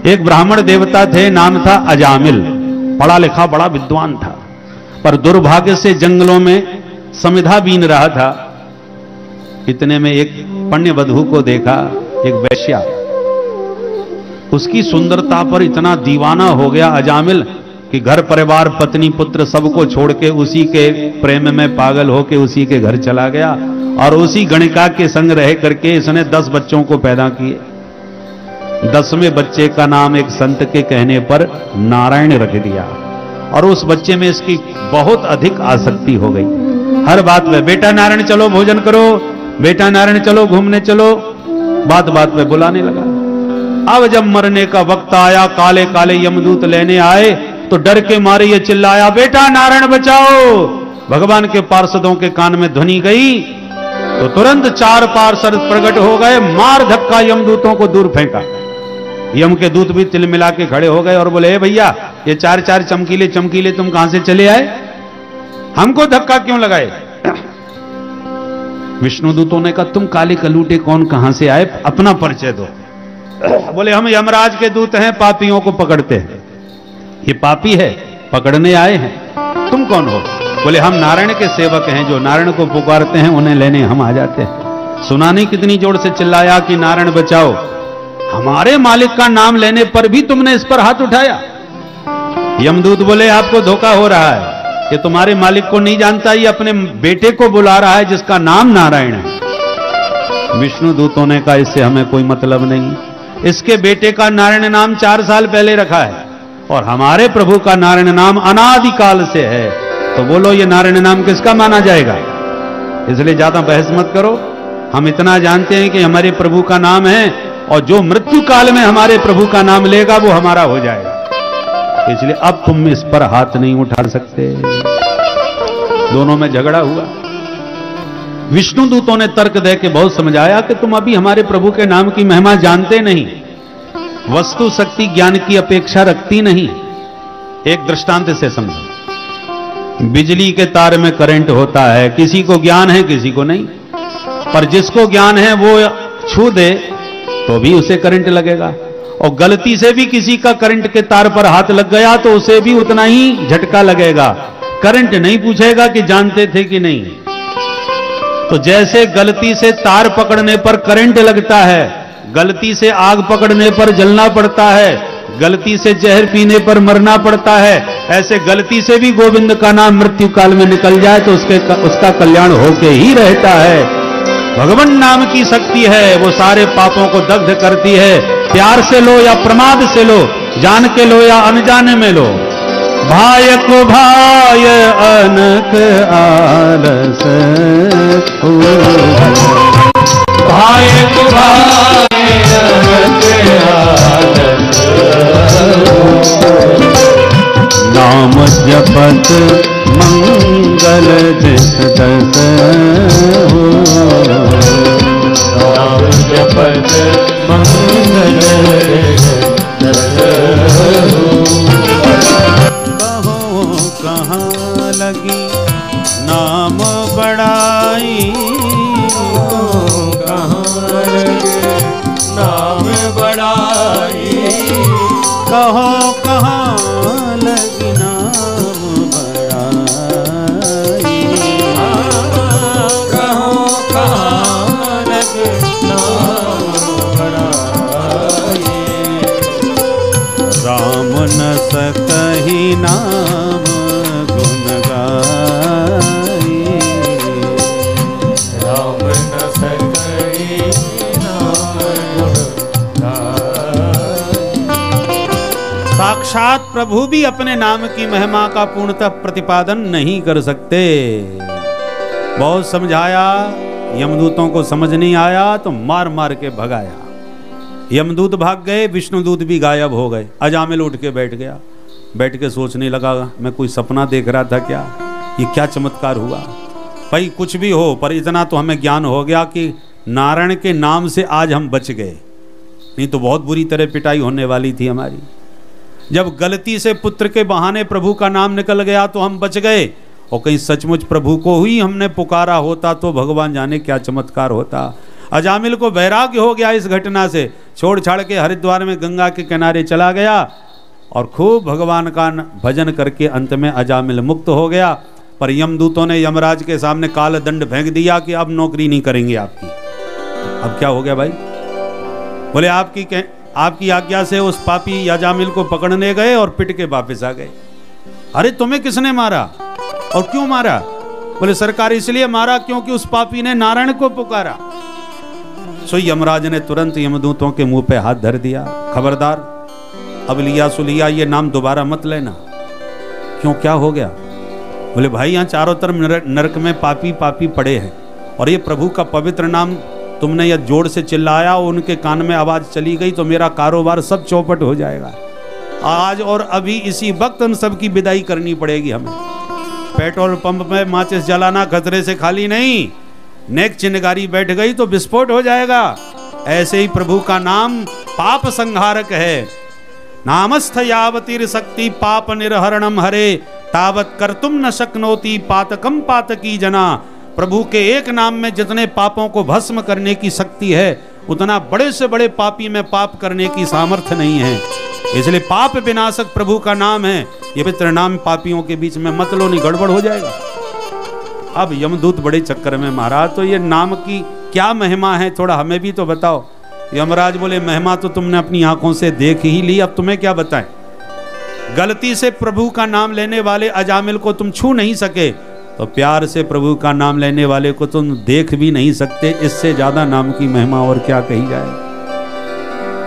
एक ब्राह्मण देवता थे, नाम था अजामिल। पढ़ा लिखा बड़ा विद्वान था, पर दुर्भाग्य से जंगलों में समिधा बीन रहा था। इतने में एक पुण्य वधू को देखा, एक वैश्या। उसकी सुंदरता पर इतना दीवाना हो गया अजामिल कि घर परिवार पत्नी पुत्र सबको छोड़ के उसी के प्रेम में पागल होके उसी के घर चला गया और उसी गणिका के संग रह करके इसने 10 बच्चों को पैदा किए। 10वें बच्चे का नाम एक संत के कहने पर नारायण रख दिया और उस बच्चे में इसकी बहुत अधिक आसक्ति हो गई। हर बात में बेटा नारायण चलो भोजन करो, बेटा नारायण चलो घूमने चलो, बात बात में बुलाने लगा। अब जब मरने का वक्त आया, काले काले यमदूत लेने आए तो डर के मारे ये चिल्लाया, बेटा नारायण बचाओ। भगवान के पार्षदों के कान में ध्वनि गई तो तुरंत 4 पार्षद प्रकट हो गए, मार धक्का यमदूतों को दूर फेंका। यम के दूत भी तिल मिला के खड़े हो गए और बोले, भैया ये 4 चमकीले चमकीले तुम कहां से चले आए, हमको धक्का क्यों लगाए? विष्णु दूतों ने कहा, तुम काले कलूटे कौन, कहां से आए, अपना परिचय दो। बोले, हम यमराज के दूत हैं, पापियों को पकड़ते हैं। ये पापी है, पकड़ने आए हैं। तुम कौन हो? बोले, हम नारायण के सेवक हैं, जो नारायण को पुकारते हैं उन्हें लेने हम आ जाते हैं। सुना नहीं कितनी जोर से चिल्लाया कि नारायण बचाओ। हमारे मालिक का नाम लेने पर भी तुमने इस पर हाथ उठाया। यमदूत बोले, आपको धोखा हो रहा है, ये तुम्हारे मालिक को नहीं जानता, ये अपने बेटे को बुला रहा है जिसका नाम नारायण है। विष्णु दूतों ने कहा, इससे हमें कोई मतलब नहीं, इसके बेटे का नारायण नाम 4 साल पहले रखा है और हमारे प्रभु का नारायण नाम अनादिकाल से है, तो बोलो ये नारायण नाम किसका माना जाएगा? इसलिए ज्यादा बहस मत करो। हम इतना जानते हैं कि हमारे प्रभु का नाम है और जो मृत्यु काल में हमारे प्रभु का नाम लेगा वो हमारा हो जाएगा, इसलिए अब तुम इस पर हाथ नहीं उठा सकते। दोनों में झगड़ा हुआ। विष्णु दूतों ने तर्क दे के बहुत समझाया कि तुम अभी हमारे प्रभु के नाम की महिमा जानते नहीं, वस्तु शक्ति ज्ञान की अपेक्षा रखती नहीं। एक दृष्टांत से समझो, बिजली के तार में करंट होता है, किसी को ज्ञान है किसी को नहीं, पर जिसको ज्ञान है वो छू दे तो भी उसे करंट लगेगा, और गलती से भी किसी का करंट के तार पर हाथ लग गया तो उसे भी उतना ही झटका लगेगा। करंट नहीं पूछेगा कि जानते थे कि नहीं। तो जैसे गलती से तार पकड़ने पर करंट लगता है, गलती से आग पकड़ने पर जलना पड़ता है, गलती से जहर पीने पर मरना पड़ता है, ऐसे गलती से भी गोविंद का नाम मृत्यु काल में निकल जाए तो उसका कल्याण होके ही रहता है। भगवान नाम की शक्ति है, वो सारे पापों को दग्ध करती है। प्यार से लो या प्रमाद से लो, जान के लो या अनजाने में लो। भाय को भाय अनक आलस, भाय को भाय अनक आलस, नाम जपत मंगल जिस दस हो, नाम जपत मंगल दस हो। कहो कहाँ लगी नाम बड़ाई, कहाँ लगी नाम बड़ाई, कहो कहाँ लगी नाम बड़ाई, कहो कहाँ लगी नाम बड़ाई। राम न सकहि नाम गुण गाई, राम न सकहि नाम गुण गाई। साक्षात प्रभु भी अपने नाम की महिमा का पूर्णतः प्रतिपादन नहीं कर सकते। बहुत समझाया, यमदूतों को समझ नहीं आया तो मार मार के भगाया। यमदूत भाग गए, विष्णुदूत भी गायब हो गए। अजामिल उठ के बैठ गया, बैठ के सोचने लगा, मैं कोई सपना देख रहा था क्या, ये क्या चमत्कार हुआ। भाई कुछ भी हो, पर इतना तो हमें ज्ञान हो गया कि नारायण के नाम से आज हम बच गए, नहीं तो बहुत बुरी तरह पिटाई होने वाली थी हमारी। जब गलती से पुत्र के बहाने प्रभु का नाम निकल गया तो हम बच गए, और कहीं सचमुच प्रभु को ही हमने पुकारा होता तो भगवान जाने क्या चमत्कार होता। अजामिल को वैराग्य हो गया इस घटना से, छोड़ छाड़ के हरिद्वार में गंगा के किनारे चला गया और खूब भगवान का भजन करके अंत में अजामिल मुक्त हो गया। पर यमदूतों ने यमराज के सामने काल दंड फेंक दिया कि अब नौकरी नहीं करेंगे आपकी। अब क्या हो गया भाई? बोले आपकी आज्ञा से उस पापी अजामिल को पकड़ने गए और पिट के वापस आ गए। अरे तुम्हें किसने मारा और क्यों मारा? बोले सरकार इसलिए मारा क्योंकि उस पापी ने नारायण को पुकारा। सो यमराज ने तुरंत यमदूतों के मुंह पे हाथ धर दिया, खबरदार, अब लिया सुलिया ये नाम दोबारा मत लेना। क्यों, क्या हो गया? बोले भाई यहाँ चारों तरफ नरक में पापी पापी पड़े हैं और ये प्रभु का पवित्र नाम तुमने यह जोर से चिल्लाया, उनके कान में आवाज चली गई तो मेरा कारोबार सब चौपट हो जाएगा। आज और अभी इसी वक्त उन सब की विदाई करनी पड़ेगी हमें। पेट्रोल पंप में माचिस जलाना खतरे से खाली नहीं, नेक चिनगारी बैठ गई तो विस्फोट हो जाएगा। ऐसे ही प्रभु का नाम पाप संहारक है। नामस्थ यावतीर शक्ति पाप निर्हरणम हरे तावत कर्तुम न शक्नोति पातकम पातकी जना। प्रभु के एक नाम में जितने पापों को भस्म करने की शक्ति है उतना बड़े से बड़े पापी में पाप करने की सामर्थ्य नहीं है। इसलिए पाप विनाशक प्रभु का नाम है। ये पवित्र नाम पापियों के बीच में मत लो, नहीं गड़बड़ हो जाएगा। अब यमदूत बड़े चक्कर में मारा, तो ये नाम की क्या महिमा है, थोड़ा हमें भी तो बताओ। यमराज बोले महिमा तो तुमने अपनी आंखों से देख ही ली, अब तुम्हें क्या बताएं। गलती से प्रभु का नाम लेने वाले अजामिल को तुम छू नहीं सके, तो प्यार से प्रभु का नाम लेने वाले को तुम देख भी नहीं सकते। इससे ज्यादा नाम की महिमा और क्या कही जाए।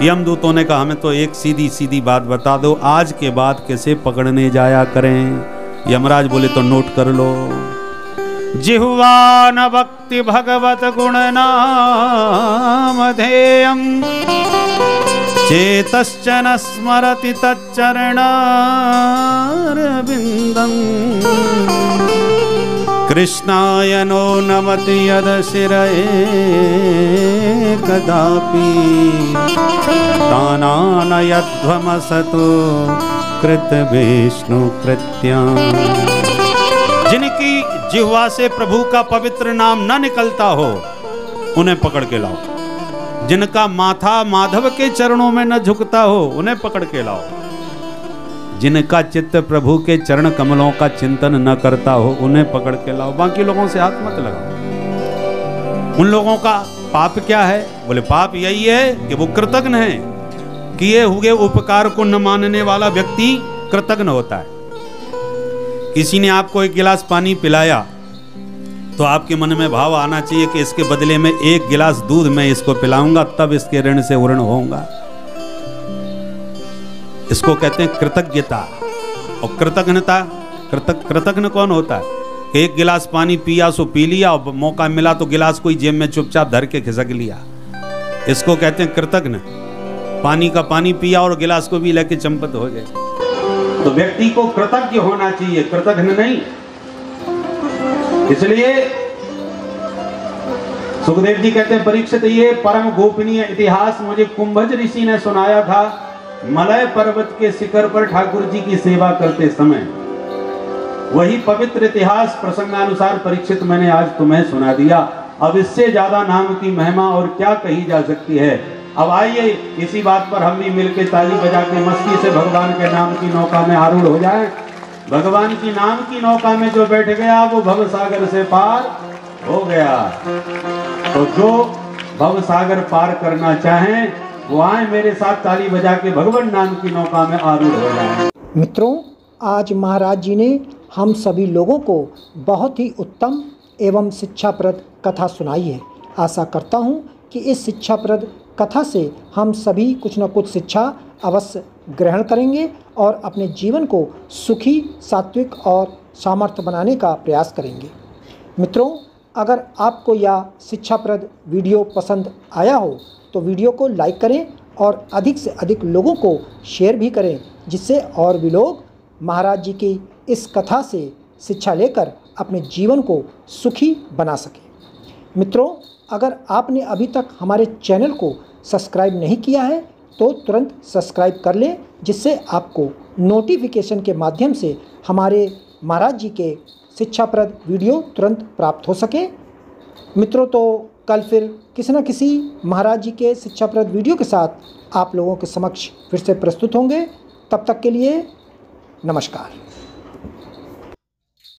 यमदूतों ने कहा हमें तो एक सीधी सीधी बात बता दो, आज के बाद कैसे पकड़ने जाया करें। यमराज बोले तो नोट कर लो। जिह्वा न भक्ति भगवत गुण नामधेयं चेतश्च न स्मरति तच्चरणारविन्दम् कृष्णाय नो नमति यद शिरये कदापि तानानयध्वमसतो कृत विष्णु कृत्यां। जिनकी जिह्वा से प्रभु का पवित्र नाम न निकलता हो उन्हें पकड़ के लाओ। जिनका माथा माधव के चरणों में न झुकता हो उन्हें पकड़ के लाओ। जिनका चित्त प्रभु के चरण कमलों का चिंतन न करता हो उन्हें पकड़ के लाओ। बाकी लोगों से हाथ मत लगाओ। उन लोगों का पाप क्या है? बोले पाप यही है कि वो कृतज्ञ है। किए हुए उपकार को न मानने वाला व्यक्ति कृतज्ञ होता है। किसी ने आपको एक गिलास पानी पिलाया तो आपके मन में भाव आना चाहिए कि इसके बदले में एक गिलास दूध मैं इसको पिलाऊंगा, तब इसके ऋण से ऋण होऊंगा। इसको कहते हैं कृतज्ञता और कृतज्ञता। कृतज्ञ कौन होता है? एक गिलास पानी पिया सो पी लिया और मौका मिला तो गिलास कोई जेब में चुपचाप धर के खिसक लिया। इसको कहते हैं कृतज्ञ। पानी का पानी पिया और गिलास को भी लेके चंपत हो गए। तो व्यक्ति को कृतज्ञ होना चाहिए, कृतज्ञ नहीं। इसलिए सुखदेव जी कहते हैं परीक्षित ये परम गोपनीय इतिहास मुझे कुंभज ऋषि ने सुनाया था मलय पर्वत के शिखर पर ठाकुर जी की सेवा करते समय। वही पवित्र इतिहास प्रसंगानुसार परीक्षित मैंने आज तुम्हें सुना दिया। अब इससे ज्यादा नाम की महिमा और क्या कही जा सकती है। अब आइए इसी बात पर हम भी मिलकर ताली बजा के मस्ती से भगवान के नाम की नौका में आरूढ़ हो जाएं। भगवान की नाम की नौका में जो बैठ गया वो भव सागर से पार हो गया। तो जो भव सागर पार करना चाहें वो आए मेरे साथ ताली बजा के भगवान नाम की नौका में आरूढ़ हो जाएं। मित्रों, आज महाराज जी ने हम सभी लोगों को बहुत ही उत्तम एवं शिक्षाप्रद कथा सुनाई है। आशा करता हूँ कि इस शिक्षाप्रद कथा से हम सभी कुछ न कुछ शिक्षा अवश्य ग्रहण करेंगे और अपने जीवन को सुखी, सात्विक और सामर्थ्य बनाने का प्रयास करेंगे। मित्रों, अगर आपको यह शिक्षाप्रद वीडियो पसंद आया हो तो वीडियो को लाइक करें और अधिक से अधिक लोगों को शेयर भी करें, जिससे और भी लोग महाराज जी की इस कथा से शिक्षा लेकर अपने जीवन को सुखी बना सकें। मित्रों, अगर आपने अभी तक हमारे चैनल को सब्सक्राइब नहीं किया है तो तुरंत सब्सक्राइब कर लें, जिससे आपको नोटिफिकेशन के माध्यम से हमारे महाराज जी के शिक्षाप्रद वीडियो तुरंत प्राप्त हो सके। मित्रों, तो कल फिर किसी न किसी महाराज जी के शिक्षाप्रद वीडियो के साथ आप लोगों के समक्ष फिर से प्रस्तुत होंगे। तब तक के लिए नमस्कार।